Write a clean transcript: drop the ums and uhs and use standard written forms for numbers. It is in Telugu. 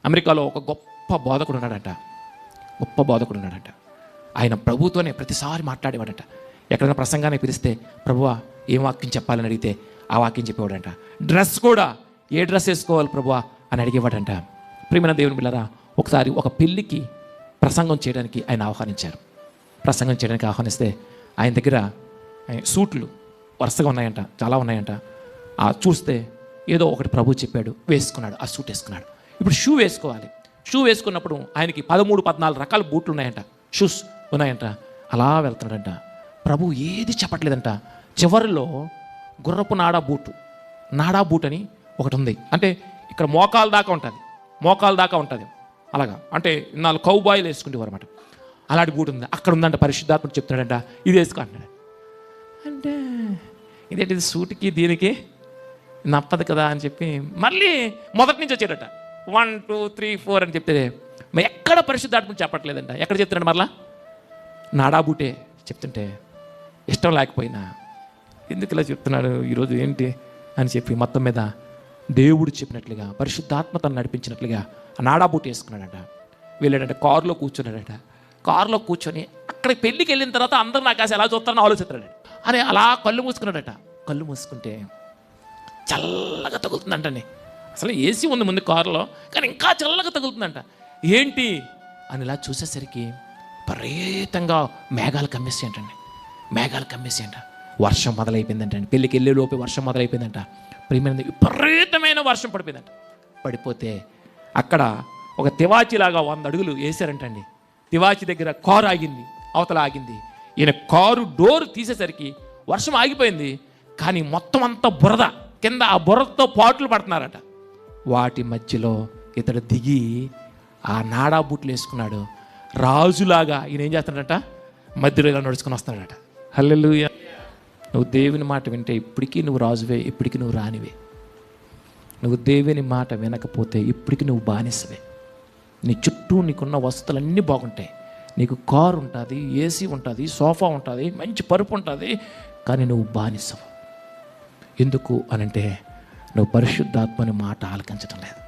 అమెరికాలో ఒక గొప్ప బోధకుడు ఉన్నాడట. ఆయన ప్రభుతోనే ప్రతిసారి మాట్లాడేవాడట. ఎక్కడైనా ప్రసంగాన్ని పిలిస్తే, ప్రభువా ఏం వాక్యం చెప్పాలని అడిగితే ఆ వాక్యం చెప్పేవాడంట. డ్రెస్ కూడా ఏ డ్రెస్ వేసుకోవాలి ప్రభువా అని అడిగేవాడంట. ప్రియమైన దేవుని బిడ్డలారా, ఒకసారి ఒక పెళ్ళికి ప్రసంగం చేయడానికి ఆయన ఆహ్వానించారు. ప్రసంగం చేయడానికి ఆహ్వానిస్తే ఆయన దగ్గర సూట్లు వరుసగా ఉన్నాయంట, చాలా ఉన్నాయంట. ఆ చూస్తే ఏదో ఒకటి ప్రభు చెప్పాడు, వేసుకున్నాడు, ఆ సూట్ వేసుకున్నాడు. ఇప్పుడు షూ వేసుకోవాలి. షూ వేసుకున్నప్పుడు ఆయనకి 13-14 రకాల బూట్లు ఉన్నాయంట, షూస్ ఉన్నాయంట. అలా వెళ్తున్నాడంట. ప్రభు ఏది చెప్పట్లేదంట. చివరిలో గుర్రపు నాడా బూట్ అని ఒకటి ఉంది. అంటే ఇక్కడ మోకాల దాకా ఉంటుంది అలాగా. అంటే 4 కౌబాయిలు వేసుకుంటేవారు అన్నమాట. అలాంటి బూట్ ఉంది, అక్కడ ఉందంట. పరిశుద్ధాత్ముడు చెప్తున్నాడంట, ఇది వేసుకో అంటున్నాడు. అంటే ఇదేంటిది, సూట్కి దీనికి నప్పదు కదా అని చెప్పి మళ్ళీ మొదటి నుంచి వచ్చాడట. 1 2 3 4 అని చెప్తే ఎక్కడ పరిశుద్ధాత్ముడు చెప్పట్లేదంట. ఎక్కడ చెప్తున్నాడు మరలా? నాడా బూటే చెప్తుంటే ఇష్టం లేకపోయినా ఎందుకు ఇలా చెప్తున్నాడు ఈరోజు ఏంటి అని చెప్పి మొత్తం మీద దేవుడు చెప్పినట్లుగా, పరిశుద్ధాత్మ తను నడిపించినట్లుగా ఆ నాడా బూట్ వేసుకున్నాడట. వెళ్ళాడంటే కారులో కూర్చున్నాడట. కారులో కూర్చొని అక్కడ పెళ్ళికి వెళ్ళిన తర్వాత అందరూ నాకు కాసి ఎలా చూస్తారని ఆలోచిస్తున్నాడు అని అలా కళ్ళు మూసుకున్నాడట. కళ్ళు మూసుకుంటే చల్లగా తగులుతుందంటండి. అసలు ఏసీ ఉంది ముందు కారులో, కానీ ఇంకా చల్లగా తగులుతుందంట. ఏంటి అని ఇలా చూసేసరికి విపరీతంగా మేఘాలు కమ్మేసి అంట. వర్షం మొదలైపోయిందంటండి. పెళ్ళికి వెళ్ళే లోపే వర్షం మొదలైపోయిందంట. ప్రియమైన విపరీతమైన వర్షం పడిపోయిందంట. పడిపోతే అక్కడ ఒక తివాచిలాగా 100 అడుగులు వేసారంటండి. తివాచి దగ్గర కారు ఆగింది, అవతల ఆగింది. ఈయన కారు డోర్ తీసేసరికి వర్షం ఆగిపోయింది, కానీ మొత్తం అంతా బురద కింద. ఆ బురదతో పాటలు పడుతున్నారట. వాటి మధ్యలో ఇతడు దిగి ఆ నాడా బూట్లు వేసుకున్నాడు. రాజులాగా ఈయన ఏం చేస్తున్నాడట, మధ్యలో ఇలా నడుచుకుని వస్తున్నాడట. హల్లెలూయా. నువ్వు దేవుని మాట వింటే ఇప్పటికీ నువ్వు రాజువే, ఇప్పటికీ నువ్వు రానివే. నువ్వు దేవుని మాట వినకపోతే ఇప్పటికీ నువ్వు బానిసవే. నీ చుట్టూ నీకున్న వసతులన్నీ బాగుంటాయి. నీకు కారు ఉంటుంది, ఏసీ ఉంటుంది, సోఫా ఉంటుంది, మంచి పరుపు ఉంటుంది, కానీ నువ్వు బానిసవు. ఎందుకు అనంటే నువ్వు పరిశుద్ధాత్మని మాట ఆలకించడం లేదు.